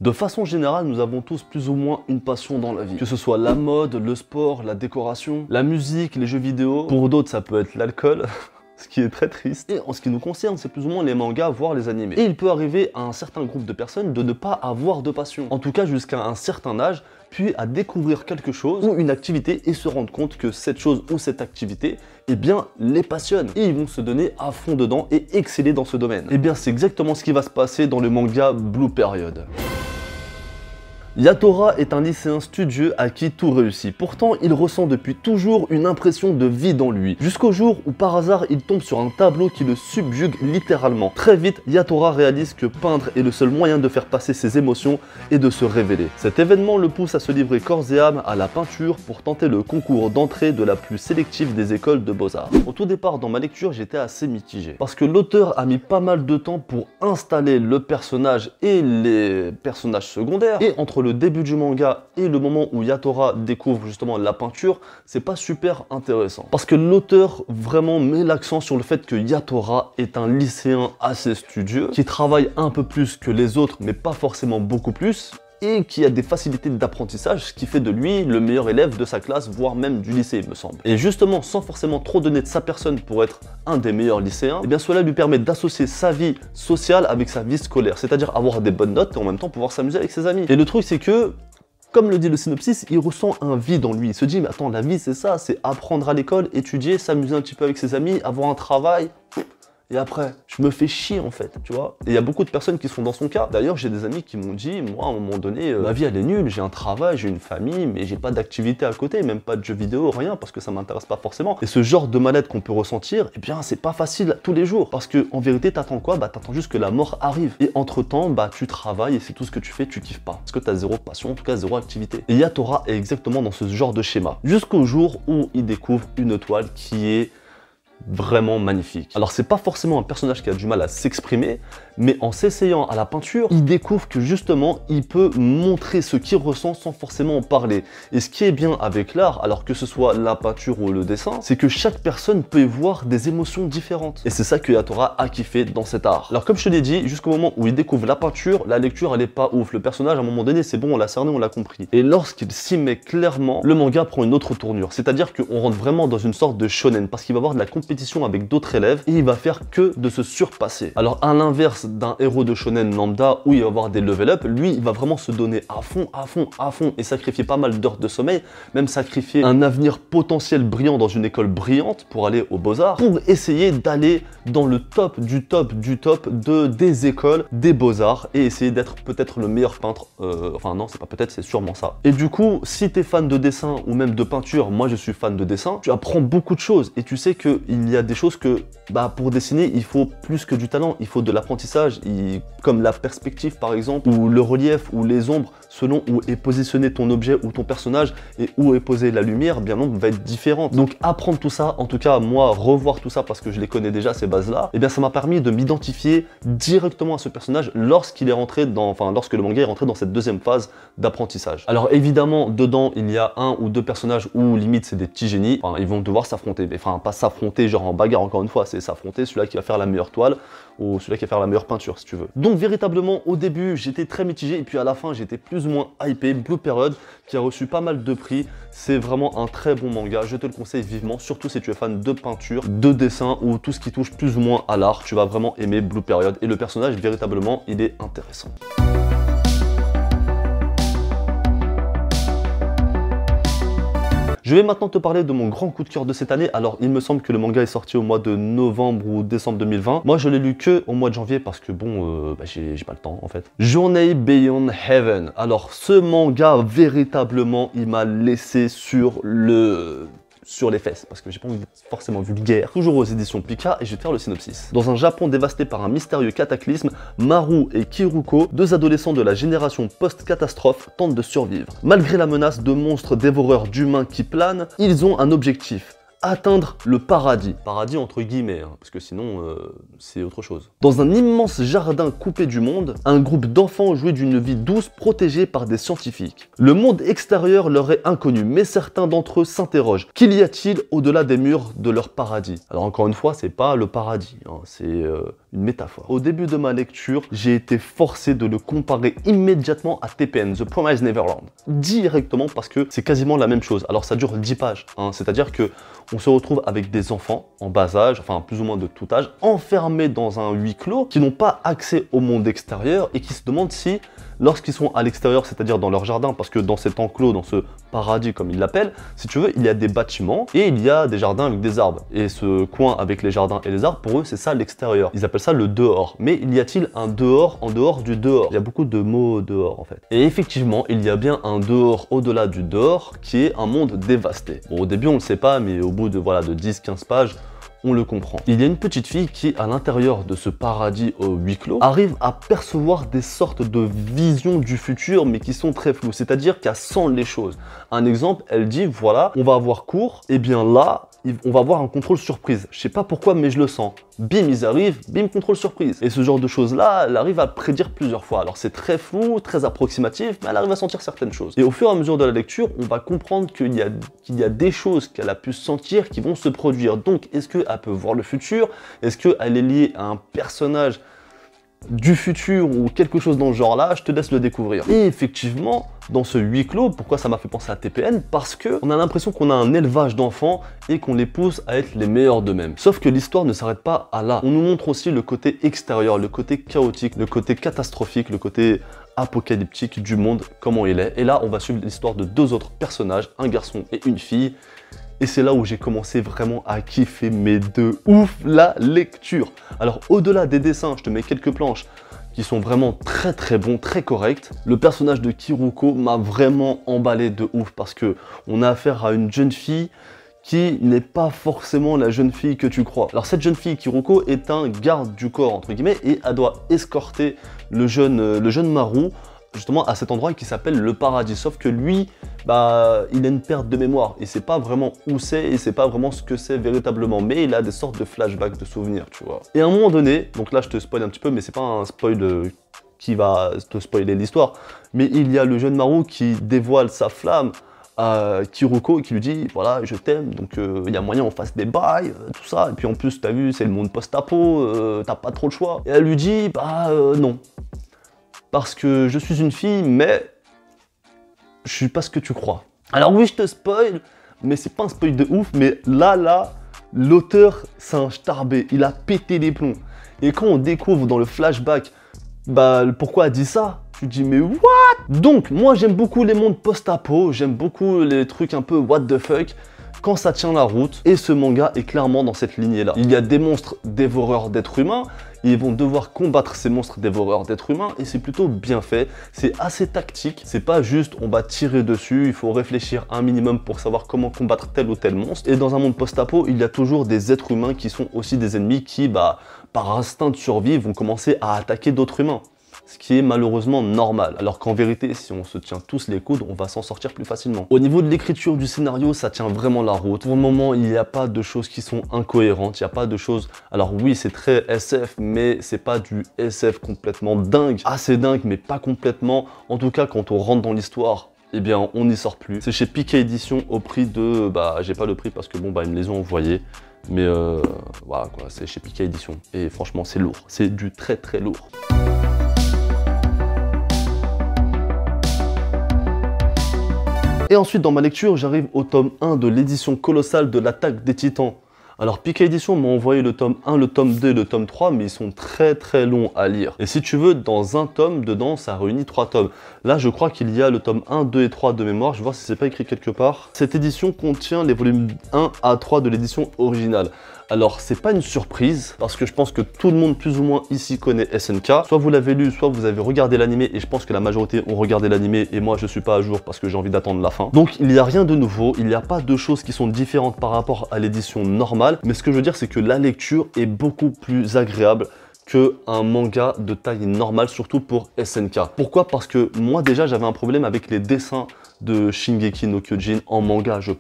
De façon générale, nous avons tous plus ou moins une passion dans la vie. Que ce soit la mode, le sport, la décoration, la musique, les jeux vidéo. Pour d'autres, ça peut être l'alcool. Ce qui est très triste. Et en ce qui nous concerne, c'est plus ou moins les mangas, voire les animés. Et il peut arriver à un certain groupe de personnes de ne pas avoir de passion. En tout cas, jusqu'à un certain âge, puis à découvrir quelque chose ou une activité et se rendre compte que cette chose ou cette activité, eh bien, les passionne. Et ils vont se donner à fond dedans et exceller dans ce domaine. Eh bien, c'est exactement ce qui va se passer dans le manga Blue Period. Yatora est un lycéen studieux à qui tout réussit. Pourtant, il ressent depuis toujours une impression de vide en lui. Jusqu'au jour où par hasard, il tombe sur un tableau qui le subjugue littéralement. Très vite, Yatora réalise que peindre est le seul moyen de faire passer ses émotions et de se révéler. Cet événement le pousse à se livrer corps et âme à la peinture pour tenter le concours d'entrée de la plus sélective des écoles de beaux-arts. Au tout départ, dans ma lecture, j'étais assez mitigé. Parce que l'auteur a mis pas mal de temps pour installer le personnage et les personnages secondaires. Et entre le début du manga et le moment où Yatora découvre justement la peinture, c'est pas super intéressant. Parce que l'auteur vraiment met l'accent sur le fait que Yatora est un lycéen assez studieux, qui travaille un peu plus que les autres, mais pas forcément beaucoup plus, et qui a des facilités d'apprentissage, ce qui fait de lui le meilleur élève de sa classe, voire même du lycée, il me semble. Et justement, sans forcément trop donner de sa personne pour être un des meilleurs lycéens, eh bien cela lui permet d'associer sa vie sociale avec sa vie scolaire, c'est-à-dire avoir des bonnes notes et en même temps pouvoir s'amuser avec ses amis. Et le truc c'est que, comme le dit le synopsis, il ressent un vide en lui. Il se dit, mais attends, la vie c'est ça, c'est apprendre à l'école, étudier, s'amuser un petit peu avec ses amis, avoir un travail. Et après, je me fais chier en fait, tu vois. Et il y a beaucoup de personnes qui sont dans son cas. D'ailleurs, j'ai des amis qui m'ont dit, moi, à un moment donné, ma vie elle est nulle, j'ai un travail, j'ai une famille, mais j'ai pas d'activité à côté, même pas de jeux vidéo, rien, parce que ça m'intéresse pas forcément. Et ce genre de mal-être qu'on peut ressentir, eh bien, c'est pas facile tous les jours. Parce que en vérité, t'attends quoi? Bah, t'attends juste que la mort arrive. Et entre-temps, bah, tu travailles et c'est tout ce que tu fais, tu kiffes pas. Parce que t'as zéro passion, en tout cas zéro activité. Et Yatora est exactement dans ce genre de schéma. Jusqu'au jour où il découvre une toile qui est vraiment magnifique. Alors c'est pas forcément un personnage qui a du mal à s'exprimer, mais en s'essayant à la peinture, il découvre que justement il peut montrer ce qu'il ressent sans forcément en parler. Et ce qui est bien avec l'art, alors que ce soit la peinture ou le dessin, c'est que chaque personne peut y voir des émotions différentes. Et c'est ça que Yatora a kiffé dans cet art. Alors comme je te l'ai dit, jusqu'au moment où il découvre la peinture, la lecture elle est pas ouf. Le personnage à un moment donné c'est bon, on l'a cerné, on l'a compris. Et lorsqu'il s'y met clairement, le manga prend une autre tournure. C'est-à-dire qu'on rentre vraiment dans une sorte de shonen, parce qu'il va avoir de la compétition avec d'autres élèves et il va faire que de se surpasser. Alors à l'inverse d'un héros de shonen lambda où il va avoir des level up, lui il va vraiment se donner à fond, à fond, à fond et sacrifier pas mal d'heures de sommeil, même sacrifier un avenir potentiel brillant dans une école brillante pour aller aux beaux-arts, pour essayer d'aller dans le top du top du top des écoles des beaux-arts et essayer d'être peut-être le meilleur peintre, enfin non c'est pas peut-être, c'est sûrement ça. Et du coup, si t'es fan de dessin ou même de peinture, moi je suis fan de dessin, tu apprends beaucoup de choses et tu sais que il y a des choses que, bah, pour dessiner, il faut plus que du talent, il faut de l'apprentissage, comme la perspective par exemple, ou le relief, ou les ombres, selon où est positionné ton objet ou ton personnage, et où est posée la lumière, bien l'ombre va être différente. Donc apprendre tout ça, en tout cas moi, revoir tout ça, parce que je les connais déjà ces bases-là, et bien ça m'a permis de m'identifier directement à ce personnage lorsqu'il est rentré dans, enfin lorsque le manga est rentré dans cette deuxième phase d'apprentissage. Alors évidemment, dedans, il y a un ou deux personnages où limite c'est des petits génies, enfin ils vont devoir s'affronter, enfin pas s'affronter genre en bagarre encore une fois, c'est s'affronter celui-là qui va faire la meilleure toile ou celui-là qui va faire la meilleure peinture si tu veux. Donc véritablement au début j'étais très mitigé et puis à la fin j'étais plus ou moins hypé. Blue Period qui a reçu pas mal de prix, c'est vraiment un très bon manga, je te le conseille vivement, surtout si tu es fan de peinture, de dessin ou tout ce qui touche plus ou moins à l'art, tu vas vraiment aimer Blue Period et le personnage véritablement il est intéressant. Je vais maintenant te parler de mon grand coup de cœur de cette année. Alors, il me semble que le manga est sorti au mois de novembre ou décembre 2020. Moi, je l'ai lu que au mois de janvier parce que bon, j'ai pas le temps en fait. Journey Beyond Heaven. Alors, ce manga, véritablement, il m'a laissé sur les fesses, parce que j'ai pas envie d'être forcément vulgaire. Toujours aux éditions Pika, et je vais te faire le synopsis. Dans un Japon dévasté par un mystérieux cataclysme, Maru et Kiruko, deux adolescents de la génération post-catastrophe, tentent de survivre. Malgré la menace de monstres dévoreurs d'humains qui planent, ils ont un objectif: atteindre le paradis. Paradis entre guillemets, hein, parce que sinon c'est autre chose. Dans un immense jardin coupé du monde, un groupe d'enfants jouait d'une vie douce protégée par des scientifiques. Le monde extérieur leur est inconnu, mais certains d'entre eux s'interrogent. Qu'il y a-t-il au-delà des murs de leur paradis? Alors encore une fois, c'est pas le paradis, hein, c'est une métaphore. Au début de ma lecture, j'ai été forcé de le comparer immédiatement à TPN, The Promised Neverland. Directement parce que c'est quasiment la même chose. Alors ça dure 10 pages, hein, c'est-à-dire que on se retrouve avec des enfants en bas âge, enfin plus ou moins de tout âge, enfermés dans un huis clos, qui n'ont pas accès au monde extérieur et qui se demandent si, lorsqu'ils sont à l'extérieur, c'est-à-dire dans leur jardin, parce que dans cet enclos, dans ce paradis comme ils l'appellent, si tu veux, il y a des bâtiments et il y a des jardins avec des arbres. Et ce coin avec les jardins et les arbres, pour eux, c'est ça l'extérieur. Ils appellent ça le dehors. Mais il y a-t-il un dehors en dehors du dehors? Il y a beaucoup de mots dehors en fait. Et effectivement, il y a bien un dehors au-delà du dehors qui est un monde dévasté. Bon, au début, on ne le sait pas, mais au bout de, voilà, de 10-15 pages, on le comprend. Il y a une petite fille qui, à l'intérieur de ce paradis au huis clos, arrive à percevoir des sortes de visions du futur, mais qui sont très floues. C'est-à-dire qu'elle sent les choses. Un exemple, elle dit, voilà, on va avoir cours, et bien là, on va avoir un contrôle surprise. Je sais pas pourquoi, mais je le sens. Bim, ils arrivent, bim, contrôle surprise. Et ce genre de choses-là, elle arrive à le prédire plusieurs fois. Alors c'est très flou, très approximatif, mais elle arrive à sentir certaines choses. Et au fur et à mesure de la lecture, on va comprendre qu'il y a des choses qu'elle a pu sentir qui vont se produire. Donc, est-ce qu'elle peut voir le futur? Est-ce qu'elle est liée à un personnage du futur ou quelque chose dans ce genre-là? Je te laisse le découvrir. Et effectivement, dans ce huis clos, pourquoi ça m'a fait penser à TPN? Parce que on a l'impression qu'on a un élevage d'enfants et qu'on les pousse à être les meilleurs d'eux-mêmes. Sauf que l'histoire ne s'arrête pas à là. On nous montre aussi le côté extérieur, le côté chaotique, le côté catastrophique, le côté apocalyptique du monde, comment il est. Et là, on va suivre l'histoire de deux autres personnages, un garçon et une fille. Et c'est là où j'ai commencé vraiment à kiffer, mais de ouf, la lecture. Alors, au-delà des dessins, je te mets quelques planches qui sont vraiment très très bons, très corrects. Le personnage de Kiruko m'a vraiment emballé de ouf parce que on a affaire à une jeune fille qui n'est pas forcément la jeune fille que tu crois. Alors cette jeune fille, Kiruko, est un garde du corps, entre guillemets, et elle doit escorter le jeune Maru, justement à cet endroit qui s'appelle le paradis. Sauf que lui, bah, il a une perte de mémoire. Il sait pas vraiment où c'est et sait pas vraiment ce que c'est véritablement. Mais il a des sortes de flashbacks, de souvenirs, tu vois. Et à un moment donné, donc là je te spoil un petit peu, mais c'est pas un spoil qui va te spoiler l'histoire. Mais il y a le jeune Maru qui dévoile sa flamme à Kiruko qui lui dit voilà je t'aime donc il y a moyen on fasse des bails, tout ça, et puis en plus t'as vu c'est le monde post-apo, t'as pas trop le choix. Et elle lui dit bah non. Parce que je suis une fille, mais je suis pas ce que tu crois. Alors oui, je te spoil, mais c'est pas un spoil de ouf, mais là, l'auteur, c'est un starbé, il a pété les plombs. Et quand on découvre dans le flashback, bah pourquoi elle dit ça, tu te dis mais what? Donc, moi j'aime beaucoup les mondes post-apo, j'aime beaucoup les trucs un peu what the fuck, quand ça tient la route, et ce manga est clairement dans cette lignée-là. Il y a des monstres dévoreurs d'êtres humains, ils vont devoir combattre ces monstres dévoreurs d'êtres humains, et c'est plutôt bien fait, c'est assez tactique, c'est pas juste on va tirer dessus, il faut réfléchir un minimum pour savoir comment combattre tel ou tel monstre. Et dans un monde post-apo, il y a toujours des êtres humains qui sont aussi des ennemis qui, bah, par instinct de survie, vont commencer à attaquer d'autres humains. Ce qui est malheureusement normal, alors qu'en vérité, si on se tient tous les coudes, on va s'en sortir plus facilement. Au niveau de l'écriture du scénario, ça tient vraiment la route. Pour le moment, il n'y a pas de choses qui sont incohérentes, il n'y a pas de choses... Alors oui, c'est très SF, mais c'est pas du SF complètement dingue. Assez dingue, mais pas complètement. En tout cas, quand on rentre dans l'histoire, eh bien, on n'y sort plus. C'est chez Pika Édition au prix de... Bah, j'ai pas le prix parce que bon, bah, ils me les ont envoyés. Mais voilà quoi, c'est chez Pika Édition. Et franchement, c'est lourd. C'est du très très lourd. Et ensuite, dans ma lecture, j'arrive au tome 1 de l'édition colossale de l'Attaque des Titans. Alors, Pika Édition m'a envoyé le tome 1, le tome 2 et le tome 3, mais ils sont très très longs à lire. Et si tu veux, dans un tome, dedans, ça réunit 3 tomes. Là, je crois qu'il y a le tome 1, 2 et 3 de mémoire. Je vais voir si c'est pas écrit quelque part. Cette édition contient les volumes 1 à 3 de l'édition originale. Alors, c'est pas une surprise, parce que je pense que tout le monde plus ou moins ici connaît SNK. Soit vous l'avez lu, soit vous avez regardé l'animé, et je pense que la majorité ont regardé l'animé, et moi je suis pas à jour parce que j'ai envie d'attendre la fin. Donc il n'y a rien de nouveau, il n'y a pas de choses qui sont différentes par rapport à l'édition normale, mais ce que je veux dire c'est que la lecture est beaucoup plus agréable qu'un manga de taille normale, surtout pour SNK. Pourquoi? Parce que moi déjà j'avais un problème avec les dessins de Shingeki no Kyojin en manga, je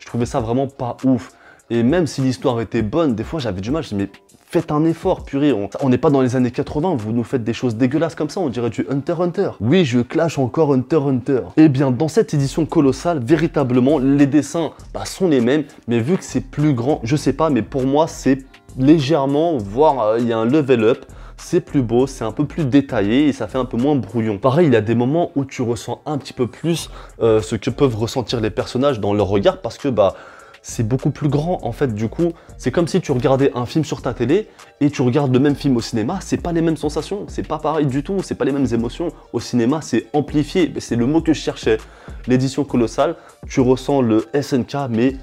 trouvais ça vraiment pas ouf. Et même si l'histoire était bonne, des fois j'avais du mal, je me dis mais faites un effort, purée, on n'est pas dans les années 80, vous nous faites des choses dégueulasses comme ça, on dirait du Hunter x Hunter. Oui, je clash encore Hunter x Hunter. Eh bien, dans cette édition colossale, véritablement, les dessins sont les mêmes, mais vu que c'est plus grand, je sais pas, mais pour moi, c'est légèrement, voire il y a un level up. C'est plus beau, c'est un peu plus détaillé et ça fait un peu moins brouillon. Pareil, il y a des moments où tu ressens un petit peu plus ce que peuvent ressentir les personnages dans leur regard parce que c'est beaucoup plus grand en fait. Du coup, c'est comme si tu regardais un film sur ta télé et tu regardes le même film au cinéma, c'est pas les mêmes sensations, c'est pas pareil du tout, c'est pas les mêmes émotions. Au cinéma, c'est amplifié, c'est le mot que je cherchais. L'édition colossale, tu ressens le SNK mais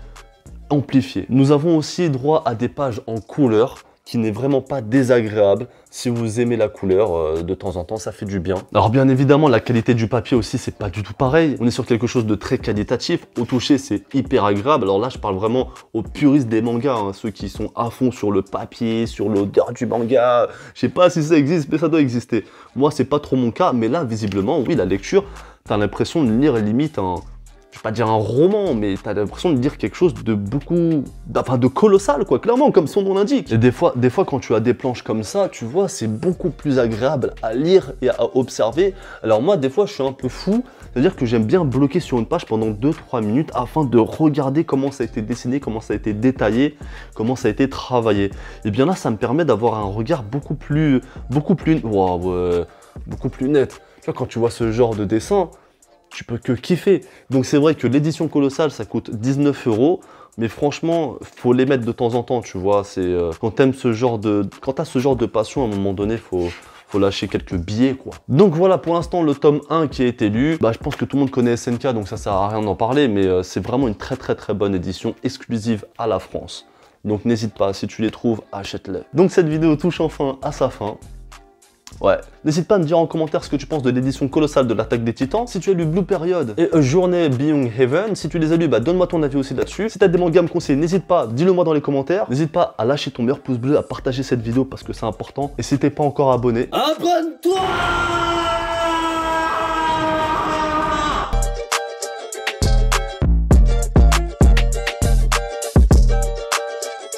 amplifié. Nous avons aussi droit à des pages en couleur qui n'est vraiment pas désagréable. Si vous aimez la couleur, de temps en temps, ça fait du bien. Alors bien évidemment, la qualité du papier aussi, c'est pas du tout pareil. On est sur quelque chose de très qualitatif. Au toucher, c'est hyper agréable. Alors là, je parle vraiment aux puristes des mangas, hein, ceux qui sont à fond sur le papier, sur l'odeur du manga. Je sais pas si ça existe, mais ça doit exister. Moi, c'est pas trop mon cas, mais là, visiblement, oui, la lecture, t'as l'impression de lire limite un... Je vais pas dire un roman, mais t'as l'impression de dire quelque chose de beaucoup... Enfin, de colossal, quoi, clairement, comme son nom l'indique. Et des fois, quand tu as des planches comme ça, tu vois, c'est beaucoup plus agréable à lire et à observer. Alors moi, des fois, je suis un peu fou, c'est-à-dire que j'aime bien bloquer sur une page pendant 2-3 minutes afin de regarder comment ça a été dessiné, comment ça a été détaillé, comment ça a été travaillé. Et bien là, ça me permet d'avoir un regard beaucoup plus net. Tu vois, quand tu vois ce genre de dessin, tu peux que kiffer. Donc c'est vrai que l'édition colossale, ça coûte 19 €, mais franchement, faut les mettre de temps en temps, tu vois. C'est quand t'aimes quand t'as ce genre de passion, à un moment donné, faut lâcher quelques billets, quoi. Donc voilà, pour l'instant, le tome 1 qui a été lu. Je pense que tout le monde connaît SNK, donc ça sert à rien d'en parler, mais c'est vraiment une très bonne édition exclusive à la France. Donc n'hésite pas, si tu les trouves, achète-les. Donc cette vidéo touche enfin à sa fin. Ouais, n'hésite pas à me dire en commentaire ce que tu penses de l'édition colossale de l'Attaque des Titans. Si tu as lu Blue Period et A Journey Beyond Heaven, si tu les as lus, donne-moi ton avis aussi là-dessus. Si tu as des mangas à me conseiller, n'hésite pas, dis-le moi dans les commentaires. N'hésite pas à lâcher ton meilleur pouce bleu, à partager cette vidéo parce que c'est important. Et si t'es pas encore abonné, abonne-toi!